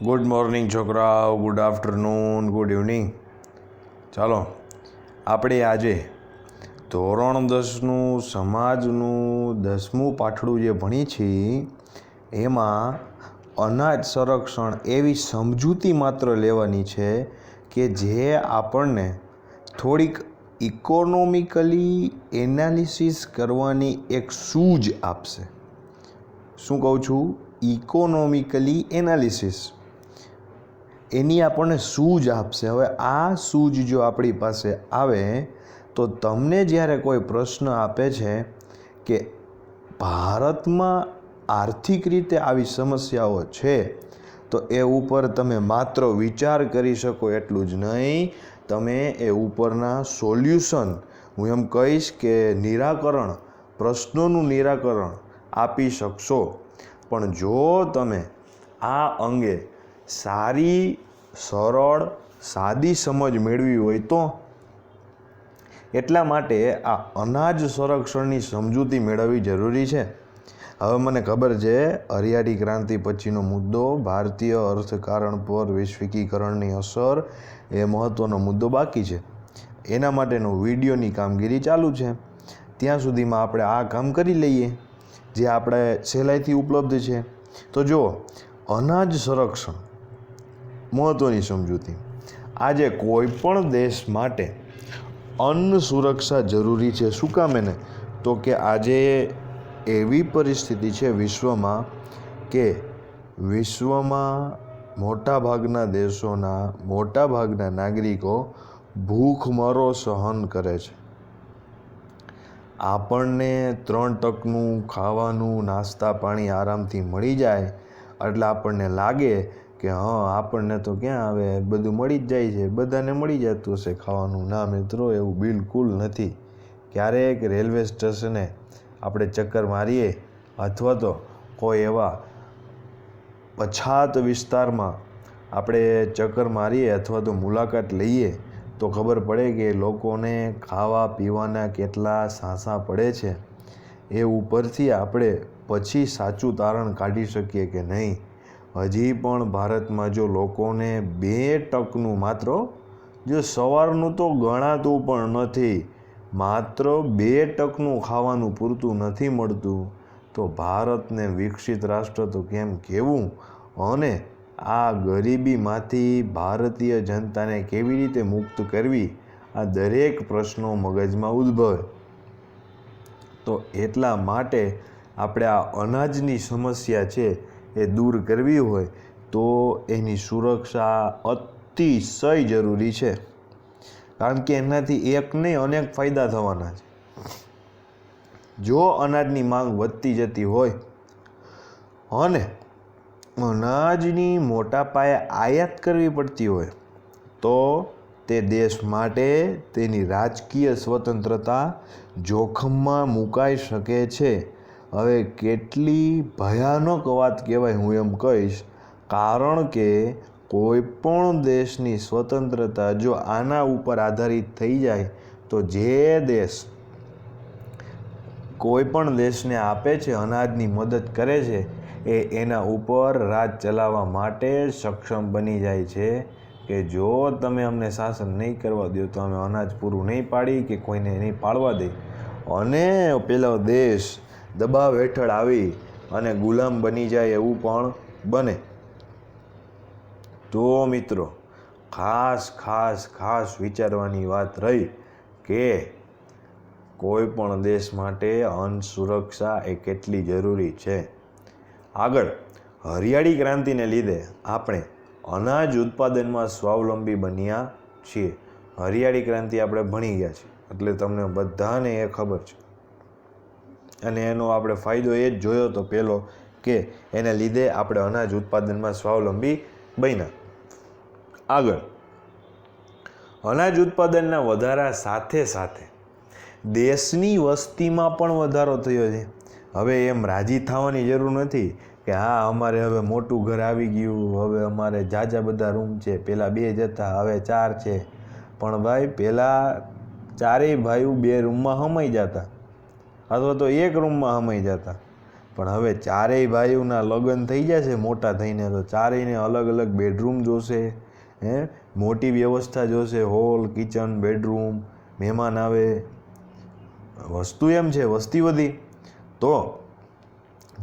Good morning છોકરાઓ, good afternoon, good evening. ચાલો આપણે આજે ધોરણ 10નું સમાજનું 10મું પાઠડું જે ભણી છીએ એમાં અનાજ સંરક્ષણ એવી સમજૂતી માત્ર લેવાની છે કે જે આપણને થોડીક ઇકોનોમિકલી એનાલિસિસ કરવાની એક સૂઝ આપશે. શું કહું છું? ઇકોનોમિકલી એનાલિસિસ એની આપણને સૂઝ આપશે. હવે આ સૂઝ જો આપણી પાસે આવે તો તમને જ્યારે કોઈ પ્રશ્ન આપે છે કે ભારતમાં આર્થિક રીતે આવી સમસ્યાઓ છે તો એ ઉપર તમે માત્ર વિચાર કરી શકો એટલું જ નહીં, તમે એ ઉપરના સોલ્યુશન, હું એમ કહીશ કે નિરાકરણ, પ્રશ્નોનું નિરાકરણ આપી શકશો. પણ જો તમે આ અંગે સારી, સરળ, સાદી સમજ મેળવી હોય તો એટલા માટે આ અનાજ સંરક્ષણની સમજૂતી મેળવવી જરૂરી છે. હવે મને ખબર છે હરિયાળી ક્રાંતિ પછીનો મુદ્દો ભારતીય અર્થકારણ પર વૈશ્વિકીકરણની અસર એ મહત્ત્વનો મુદ્દો બાકી છે. એના માટેનો વિડીયોની કામગીરી ચાલુ છે. ત્યાં સુધીમાં આપણે આ કામ કરી લઈએ જે આપણે સહેલાઈથી ઉપલબ્ધ છે. તો જુઓ, અનાજ સંરક્ષણ મહત્ત્વની સમજૂતી. આજે કોઈ પણ દેશ માટે અન્ન સુરક્ષા જરૂરી છે. શું કામ એને? તો કે આજે એવી પરિસ્થિતિ છે વિશ્વમાં કે વિશ્વમાં મોટાભાગના દેશોના મોટાભાગના નાગરિકો ભૂખમરો સહન કરે છે. આપણને 3 ટકનું ખાવાનું, નાસ્તા પાણી આરામથી મળી જાય એટલે આપણને લાગે કે આપણને તો ક્યાં આવે, બધું મળી જ જાય છે, બધાને મળી જતું હશે ખાવાનું. ના મિત્રો, એવું બિલકુલ નથી. ક્યારેક રેલવે સ્ટેશને આપણે ચક્કર મારીએ અથવા તો કોઈ એવા પછાત વિસ્તારમાં આપણે ચક્કર મારીએ અથવા તો મુલાકાત લઈએ તો ખબર પડે કે લોકોને ખાવા પીવાના કેટલા સાંસા પડે છે. એ ઉપરથી આપણે પછી સાચું તારણ કાઢી શકીએ કે નહીં, હજી પણ ભારતમાં જો લોકોને 2 ટકનું, માત્ર જો સવારનું તો ગણાતું પણ નથી, માત્ર 2 ટકનું ખાવાનું પૂરતું નથી મળતું તો ભારતને વિકસિત રાષ્ટ્ર તો કેમ કહેવું? અને આ ગરીબીમાંથી ભારતીય જનતાને કેવી રીતે મુક્ત કરવી, આ દરેક પ્રશ્નો મગજમાં ઉદ્ભવે. તો એટલા માટે આપણે આ અનાજની સમસ્યા છે એ દૂર કરવી હોય તો એની સુરક્ષા અતિશય જરૂરી છે. કારણ કે એનાથી એક નહીં, અનેક ફાયદા થવાના છે. જો અનાજની માંગ વધતી જતી હોય અને અનાજની મોટા પાયે આયાત કરવી પડતી હોય તો તે દેશ માટે તેની રાજકીય સ્વતંત્રતા જોખમમાં મુકાઈ શકે છે. હવે કેટલી ભયાનક વાત કહેવાય, હું એમ કહીશ. કારણ કે કોઈ પણ દેશની સ્વતંત્રતા જો આના ઉપર આધારિત થઈ જાય તો જે દેશ કોઈ પણ દેશને આપે છે, અનાજની મદદ કરે છે, એ એના ઉપર રાજ ચલાવવા માટે સક્ષમ બની જાય છે કે જો તમે અમને શાસન નહીં કરવા દો તો અમે અનાજ પૂરું નહીં પાડી કે કોઈને નહીં પાડવા દે. અને પેલો દેશ દબાવ હેઠળ આવી અને ગુલામ બની જાય એવું પણ બને. તો મિત્રો, ખાસ વિચારવાની વાત રહી કે કોઈ પણ દેશ માટે અન્ન સુરક્ષા એ કેટલી જરૂરી છે. આગળ હરિયાળી ક્રાંતિને લીધે આપણે અનાજ ઉત્પાદનમાં સ્વાવલંબી બન્યા છીએ. હરિયાળી ક્રાંતિ આપણે ભણી ગયા છીએ એટલે તમને બધાને એ ખબર છે. અને એનો આપણે ફાયદો એ જ જોયો તો પહેલો કે એને લીધે આપણે અનાજ ઉત્પાદનમાં સ્વાવલંબી બન્યા. આગળ અનાજ ઉત્પાદનના વધારા સાથે સાથે દેશની વસ્તીમાં પણ વધારો થયો છે. હવે એમ રાજી થવાની જરૂર નથી કે અમારે હવે મોટું ઘર આવી ગયું, હવે અમારે ઝાઝા બધા રૂમ છે, પહેલાં 2 જ હતા હવે 4 છે. પણ ભાઈ, પહેલાં 4 ભાઈઓ 2 રૂમમાં સમાઈ જતા અથવા તો 1 રૂમમાં સમાઈ જતા. પણ હવે ચારેય ભાઈઓના લગ્ન થઈ જશે મોટા થઈને, તો ચારેયને અલગ અલગ બેડરૂમ જોશે, મોટી વ્યવસ્થા જોશે, હોલ, કિચન, બેડરૂમ, મહેમાન આવે, વસ્તુ એમ છે વસ્તી વધી. તો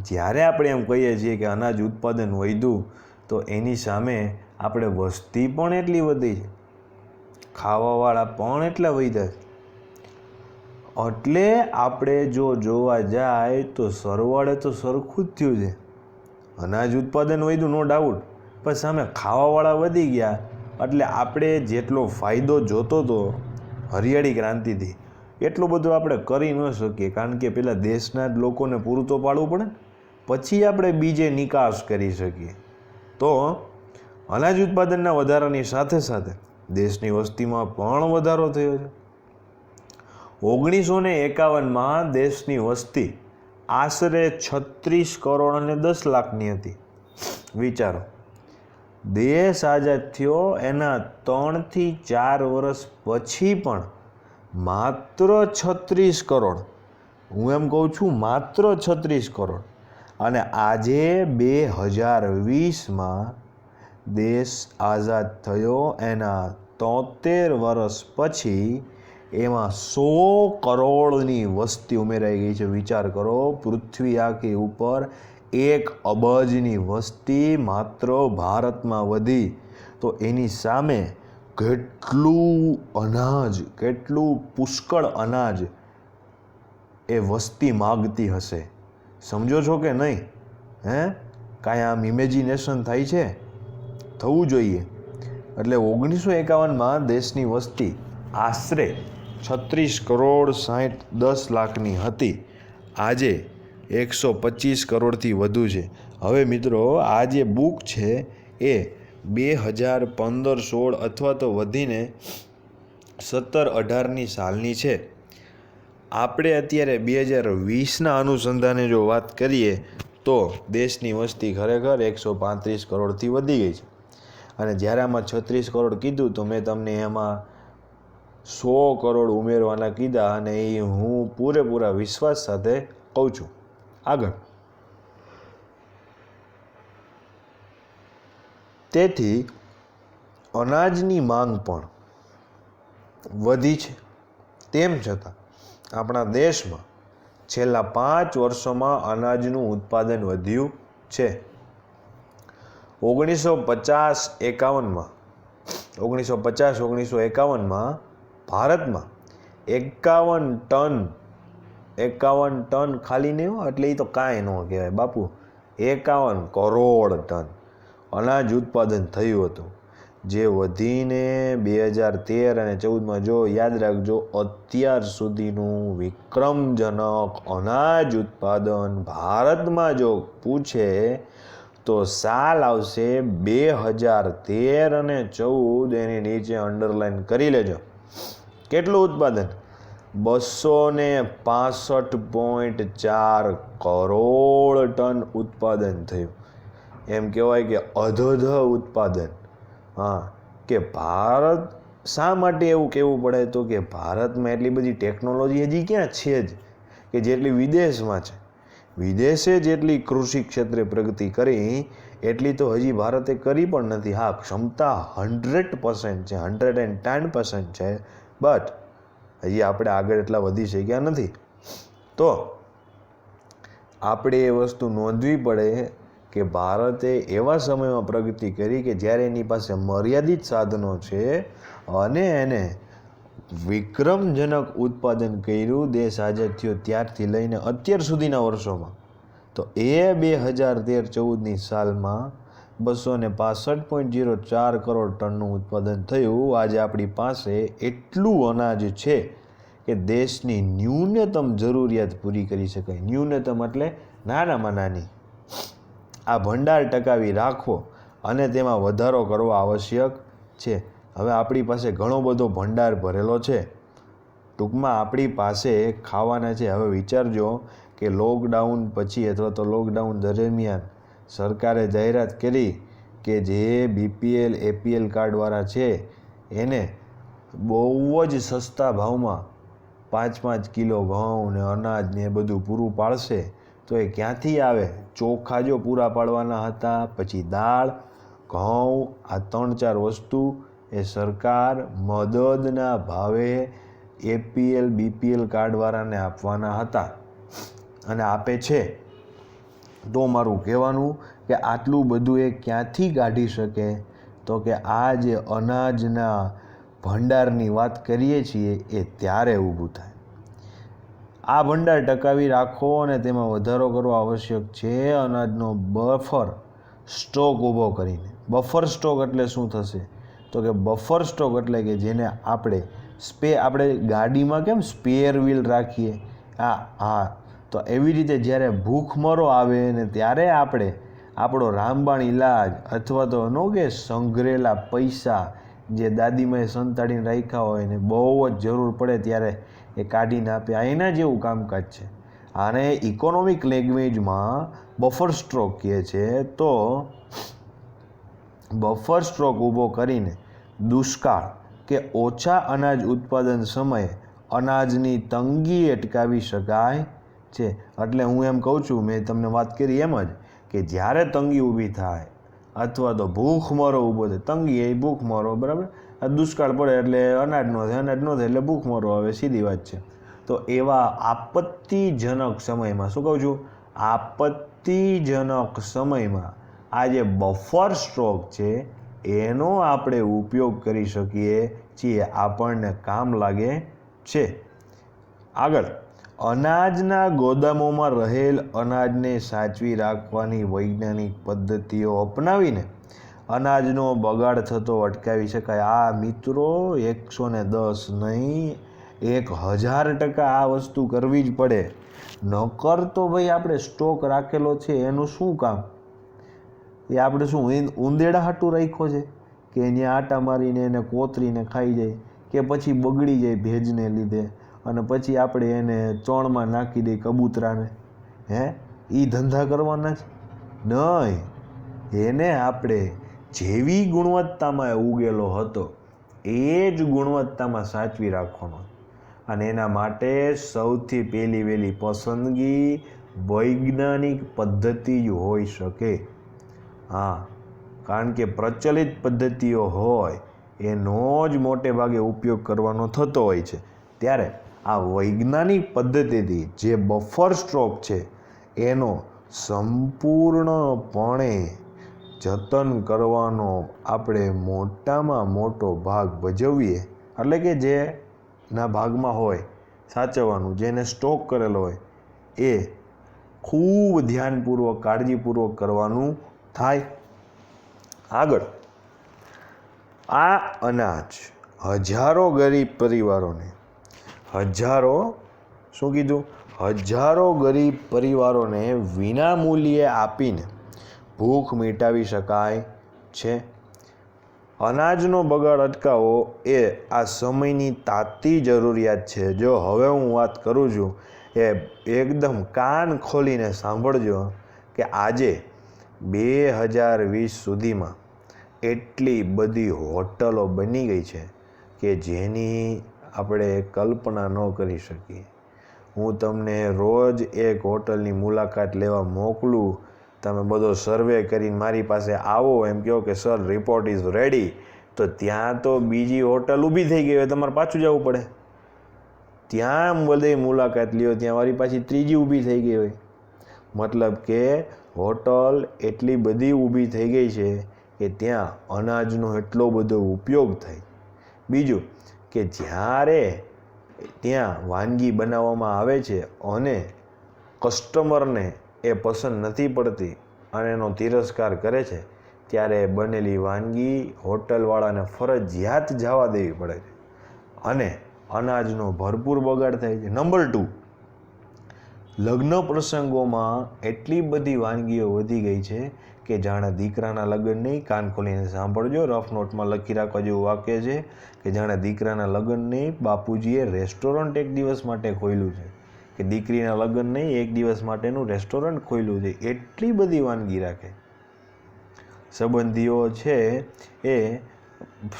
જ્યારે આપણે એમ કહીએ છીએ કે અનાજ ઉત્પાદન વધ્યું, તો એની સામે આપણે વસ્તી પણ એટલી વધી છે, ખાવાવાળા પણ એટલા વધ્યા છે. એટલે આપણે જો જોવા જાય તો સરવાળે તો સરખું જ થયું છે. અનાજ ઉત્પાદન વધ્યું નો ડાઉટ, પણ સામે ખાવાવાળા વધી ગયા, એટલે આપણે જેટલો ફાયદો જોતો હતો હરિયાળી ક્રાંતિથી એટલો બધો આપણે કરી ન શકીએ, કારણ કે પેલા દેશના જ લોકોને પૂરું તો પાડવું પડે ને, પછી આપણે બીજે નિકાસ કરી શકીએ. તો અનાજ ઉત્પાદનના વધારાની સાથે સાથે દેશની વસ્તીમાં પણ વધારો થયો છે. 1951માં દેશની વસ્તી આશરે 36 કરોડ અને 10 લાખની હતી. વિચારો, દેશ આઝાદ થયો એના 3 થી 4 વર્ષ પછી પણ માત્ર 36 કરોડ, હું એમ કહું છું માત્ર 36 કરોડ, અને આજે 2020માં દેશ આઝાદ થયો એના 73 વર્ષ પછી એમાં 100 કરોડની વસ્તી ઉમેરાઈ ગઈ છે. વિચાર કરો, પૃથ્વી આખી ઉપર 1 અબજની વસ્તી માત્ર ભારતમાં વધી, તો એની સામે કેટલું અનાજ, કેટલું પુષ્કળ અનાજ એ વસ્તી માગતી હશે. સમજો છો કે નહીં? કાંઈ આમ ઇમેજિનેશન થાય છે? થવું જોઈએ. એટલે 1951માં દેશની વસ્તી આશરે 36 કરોડ 10 લાખની હતી. આજે 125 કરોડથી વધુ છે. હવે મિત્રો, આ જે બુક છે એ 2015-16 અથવા તો વધીને 17-18ની સાલની છે. આપણે અત્યારે 2020ના અનુસંધાને જો વાત કરીએ તો દેશની વસ્તી ખરેખર 135 કરોડથી વધી ગઈ છે. અને જ્યારે આમાં 36 કરોડ કીધું તો મેં તમને એમાં 100 કરોડ ઉમેરવાના કીધા, અને એ હું પૂરેપૂરા વિશ્વાસ સાથે કહું છું. આગળ, તેથી અનાજની માંગ પણ વધી છે. તેમ છતાં આપણા દેશમાં છેલ્લા 5 વર્ષોમાં અનાજનું ઉત્પાદન વધ્યું છે. 1950-51માં ભારતમાં 51 ટન ખાલી નહીં હોય, એટલે એ તો કાંઈ ન કહેવાય બાપુ, 51 કરોડ ટન અનાજ ઉત્પાદન થયું હતું, જે વધીને 2013 અને 14માં, જો યાદ રાખજો, અત્યાર સુધીનું વિક્રમજનક અનાજ ઉત્પાદન ભારતમાં જો પૂછે તો સાલ આવશે 2013 અને 14. એની નીચે અંડરલાઈન કરી લેજો. કેટલું ઉત્પાદન? 265.4 કરોડ ટન ઉત્પાદન થયું. એમ કહેવાય કે અધધ ઉત્પાદન. કે ભારત, શા માટે એવું કહેવું પડે? તો કે ભારતમાં એટલી બધી ટેકનોલોજી હજી ક્યાં છે જ કે જેટલી વિદેશમાં છે. વિદેશે જેટલી કૃષિ ક્ષેત્રે પ્રગતિ કરી એટલી તો હજી ભારતે કરી પણ નથી. હા, ક્ષમતા 100% છે, 110% છે, બટ હજી આપણે આગળ એટલા વધી શક્યા નથી. તો આપણે એ વસ્તુ નોંધવી પડે કે ભારતે એવા સમયમાં પ્રગતિ કરી કે જ્યારે એની પાસે મર્યાદિત સાધનો છે અને એને વિક્રમજનક ઉત્પાદન કર્યું દેશ આઝાદ થયો ત્યારથી લઈને અત્યાર સુધીના વર્ષોમાં. તો એ 2013-14ની સાલમાં 265.04 કરોડ ટનનું ઉત્પાદન થયું. આજે આપણી પાસે એટલું અનાજ છે કે દેશની ન્યૂનતમ જરૂરિયાત પૂરી કરી શકાય. ન્યૂનતમ એટલે નાનામાં નાની. આ ભંડાર ટકાવી રાખવો અને તેમાં વધારો કરવો આવશ્યક છે. હવે આપણી પાસે ઘણો બધો ભંડાર ભરેલો છે. ટૂંકમાં આપણી પાસે ખાવાના છે. હવે વિચારજો કે લોકડાઉન પછી અથવા તો લોકડાઉન દરમિયાન સરકારે જાહેરાત કરી કે જે BPL APL કાર્ડવાળા છે એને બહુ જ સસ્તા ભાવમાં 5-5 કિલો ઘઉં ને અનાજ ને એ બધું પૂરું પાડશે. તો એ ક્યાંથી આવે? ચોખા જો પૂરા પાડવાના હતા, પછી દાળ, ઘઉં, આ 3-4 વસ્તુ એ સરકાર મદદના ભાવે APL BPL કાર્ડવાળાને આપવાના હતા અને આપે છે. તો મારું કહેવાનું કે આટલું બધું એ ક્યાંથી કાઢી શકે? તો કે આ જે અનાજના ભંડારની વાત કરીએ છીએ એ ત્યારે ઊભું થાય. આ ભંડાર ટકાવી રાખવો અને તેમાં વધારો કરવો આવશ્યક છે અનાજનો બફર સ્ટોક ઊભો કરીને. બફર સ્ટોક એટલે શું થશે? તો કે બફર સ્ટોક એટલે કે જેને આપણે ગાડીમાં કેમ સ્પેર વ્હીલ રાખીએ, હા, તો એવી રીતે જ્યારે ભૂખમરો આવે ને ત્યારે આપણે આપણો રામબાણ ઈલાજ અથવા તો નો કે સંઘરેલા પૈસા જે દાદીમાએ સંતાડીને રાખ્યા હોય ને બહુ જ જરૂર પડે ત્યારે એ કાઢીને આપે, આ એના જેવું કામકાજ છે. આને ઇકોનોમિક લેંગ્વેજમાં બફર સ્ટોક કહે છે. તો બફર સ્ટોક ઊભો કરીને દુષ્કાળ કે ઓછા અનાજ ઉત્પાદન સમયે અનાજની તંગી અટકાવી શકાય છે. એટલે હું એમ કહું છું, મેં તમને વાત કરી એમ જ કે જ્યારે તંગી ઊભી થાય અથવા તો ભૂખમરો ઊભો થાય, તંગી એ ભૂખમરો, બરાબર, આ દુષ્કાળ પડે એટલે અનાજ ન થાય, અનાજ ન થાય એટલે ભૂખમરો આવે, સીધી વાત છે. તો એવા આપત્તિજનક સમયમાં, શું કહું છું, આપત્તિજનક સમયમાં આ જે બફર સ્ટોક છે એનો આપણે ઉપયોગ કરી શકીએ છીએ, આપણને કામ લાગે છે. આગળ, અનાજના ગોદામોમાં રહેલ અનાજને સાચવી રાખવાની વૈજ્ઞાનિક પદ્ધતિઓ અપનાવીને અનાજનો બગાડ થતો અટકાવી શકાય. આ મિત્રો 110 નહીં, 1000% આ વસ્તુ કરવી જ પડે. નકર તો ભાઈ આપણે સ્ટોક રાખેલો છે એનું શું કામ? એ આપણે શું ઉંદેડા હાટું રાખ્યો છે કે અહીંયા આટા મારીને એને કોતરીને ખાઈ જાય, કે પછી બગડી જાય ભેજને લીધે અને પછી આપણે એને ચણમાં નાખી દઈએ કબૂતરાને? એ ધંધા કરવાના છે નહીં. એને આપણે જેવી ગુણવત્તામાં ઉગેલો હતો એ જ ગુણવત્તામાં સાચવી રાખવાનો. અને એના માટે સૌથી વહેલી પસંદગી વૈજ્ઞાનિક પદ્ધતિ જ હોઈ શકે. હા, કારણ કે પ્રચલિત પદ્ધતિઓ હોય એનો જ મોટે ભાગે ઉપયોગ કરવાનો થતો હોય છે. ત્યારે આ વૈજ્ઞાનિક પદ્ધતિથી જે બફર સ્ટોક છે એનો સંપૂર્ણપણે જતન કરવાનો આપણે મોટામાં મોટો ભાગ ભજવીએ. એટલે કે જેના ભાગમાં હોય સાચવવાનું, જેને સ્ટોક કરેલો હોય એ ખૂબ ધ્યાનપૂર્વક, કાળજીપૂર્વક કરવાનું થાય. આગળ, આ અનાજ હજારો ગરીબ પરિવારોને, હજારો ગરીબ પરિવારોને વિનામૂલ્યે આપીને ભૂખ મિટાવી શકાય છે. અનાજનો બગાડ અટકાવવો એ આ સમયની તાતી જરૂરિયાત છે. જો હવે હું વાત કરું છું એ એકદમ કાન ખોલીને સાંભળજો કે આજે 2020 સુધીમાં એટલી બધી હોટલો બની ગઈ છે કે જેની આપણે કલ્પના ન કરી શકીએ. હું તમને રોજ એક હોટલની મુલાકાત લેવા મોકલું, તમે બધો સર્વે કરીને મારી પાસે આવો, એમ કહો કે સર રિપોર્ટ ઇઝ રેડી, તો ત્યાં તો બીજી હોટલ ઊભી થઈ ગઈ હોય, તમારે પાછું જવું પડે. ત્યાં બધી મુલાકાત લ્યો, ત્યાં વારી પાછી ત્રીજી ઊભી થઈ ગઈ હોય. મતલબ કે હોટલ એટલી બધી ઊભી થઈ ગઈ છે કે ત્યાં અનાજનો એટલો બધો ઉપયોગ થાય. બીજું કે જ્યારે ત્યાં વાનગી બનાવવામાં આવે છે અને કસ્ટમરને એ પસંદ નથી પડતી અને એનો તિરસ્કાર કરે છે, ત્યારે બનેલી વાનગી હોટલવાળાને ફરજિયાત જવા દેવી પડે છે અને અનાજનો ભરપૂર બગાડ થાય છે. નંબર 2, લગ્ન પ્રસંગોમાં એટલી બધી વાનગીઓ વધી ગઈ છે કે જાણે દીકરાના લગ્ન નહીં, કાન ખોલીને સાંભળજો, રફ નોટમાં લખી રાખવા જેવું વાક્ય છે કે જાણે દીકરાના લગ્ન નહીં, બાપુજીએ રેસ્ટોરન્ટ એક દિવસ માટે ખોલ્યું છે, કે દીકરીના લગ્ન નહીં, એક દિવસ માટેનું રેસ્ટોરન્ટ ખોલ્યું છે. એટલી બધી વાનગી રાખે. સંબંધીઓ છે એ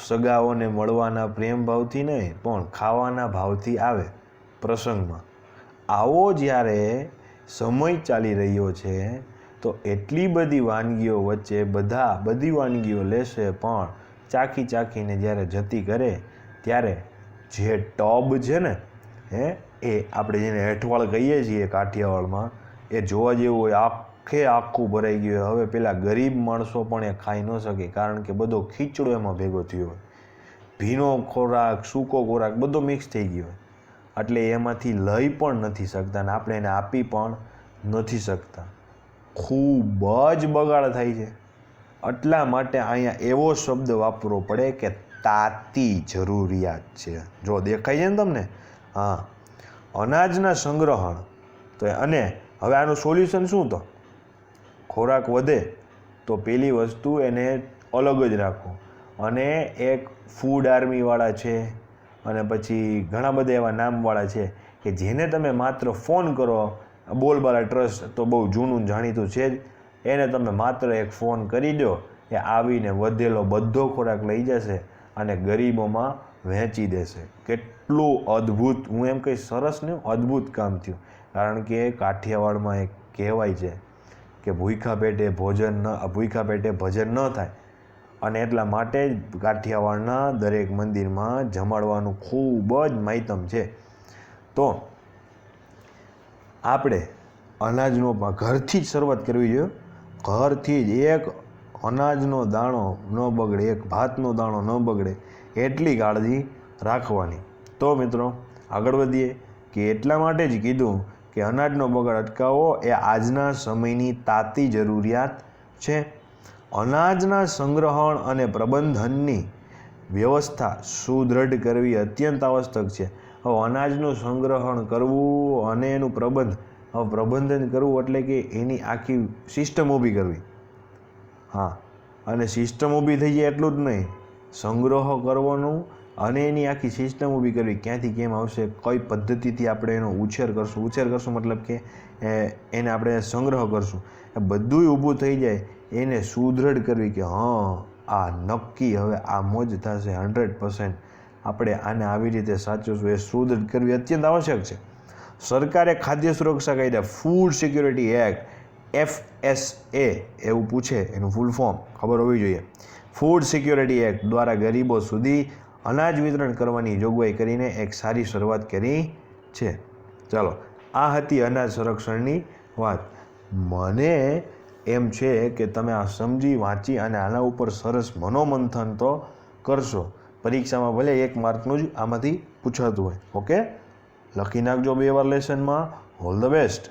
સગાઓને મળવાના પ્રેમ ભાવથી નહીં પણ ખાવાના ભાવથી આવે પ્રસંગમાં. આવો જ્યારે સમય ચાલી રહ્યો છે તો એટલી બધી વાનગીઓ વચ્ચે બધી વાનગીઓ લેશે, પણ ચાખી ચાખીને જ્યારે જતી કરે ત્યારે જે ટબ છે ને એ આપણે જેને હેઠવાળ કહીએ છીએ કાઠિયાવાડમાં, એ જોવા જેવું હોય, આખું ભરાઈ ગયું હોય. હવે પેલા ગરીબ માણસો પણ એ ખાઈ ન શકે, કારણ કે બધો ખીચડો એમાં ભેગો થયો હોય, ભીનો ખોરાક, સૂકો ખોરાક બધો મિક્સ થઈ ગયો હોય, એટલે એમાંથી લઈ પણ નથી શકતા ને આપણે એને આપી પણ નથી શકતા. ખૂબ જ બગાડ થાય છે. એટલા માટે અહીંયા એવો શબ્દ વાપરવો પડે કે તાતી જરૂરિયાત છે. જો દેખાય છે ને તમને? હા, અનાજના સંગ્રહણ. તો અને હવે આનું સોલ્યુશન શું? તો ખોરાક વધે તો પેલી વસ્તુ એને અલગ જ રાખો. અને એક ફૂડ આર્મીવાળા છે અને પછી ઘણા બધા એવા નામવાળા છે કે જેને તમે માત્ર ફોન કરો, બોલબાલા ટ્રસ્ટ તો બહુ જૂનું જાણીતું છે જ, એને તમે માત્ર એક ફોન કરી દો, એ આવીને વધેલો બધો ખોરાક લઈ જશે અને ગરીબોમાં વહેંચી દેશે. કેટલું અદ્ભુત, હું એમ કહીશ સરસ ને અદ્ભુત કામ થયું. કારણ કે કાઠિયાવાડમાં એક કહેવાય છે કે ભૂખ્યા પેટે ભજન ન થાય, અને એટલા માટે જ કાઠિયાવાડના દરેક મંદિરમાં જમાડવાનું ખૂબ જ માહિતમ છે. તો આપણે અનાજનો ઘરથી જ શરૂઆત કરવી જોઈએ. ઘરથી જ એક અનાજનો દાણો ન બગડે, એક ભાતનો દાણો ન બગડે એટલી કાળજી રાખવાની. તો મિત્રો આગળ વધીએ કે એટલા માટે જ કીધું કે અનાજનો બગાડ અટકાવવો એ આજના સમયની તાતી જરૂરિયાત છે. અનાજના સંગ્રહણ અને પ્રબંધનની વ્યવસ્થા સુદૃઢ કરવી અત્યંત આવશ્યક છે. હવે અનાજનું સંગ્રહણ કરવું અને એનું પ્રબંધન કરવું એટલે કે એની આખી સિસ્ટમ ઊભી કરવી. હા, અને સિસ્ટમ ઊભી થઈ જાય એટલું જ નહીં, સંગ્રહ કરવાનું અને એની આખી સિસ્ટમ ઊભી કરવી. ક્યાંથી કેમ આવશે, કઈ પદ્ધતિથી આપણે એનો ઉછેર કરશું મતલબ કે એને આપણે સંગ્રહ કરશું, એ બધુંય ઊભું થઈ જાય. એને સુદૃઢ કરવી કે આ નક્કી હવે આ મોજ થશે 100%, આપણે આને આવી રીતે સાચવશું, એ સુદૃઢ કરવી અત્યંત આવશ્યક છે. સરકારે ખાદ્ય સુરક્ષા કાયદા ફૂડ સિક્યોરિટી એક્ટ FSA એવું પૂછે, એનું ફૂલ ફોર્મ ખબર હોવી જોઈએ. ફૂડ સિક્યોરિટી એક્ટ દ્વારા ગરીબો સુધી અનાજ વિતરણ કરવાની જોગવાઈ કરીને એક સારી શરૂઆત કરી છે. ચાલો, આ હતી અનાજ સંરક્ષણની વાત. મને એમ છે કે તમે આ સમજી વાંચી અને આના ઉપર સરસ મનોમંથન તો કરશો. પરીક્ષામાં ભલે 1 માર્કનું જ આમાંથી પૂછાતું હોય. ઓકે, લખી નાખજો 2 વાર લેસનમાં. All the best.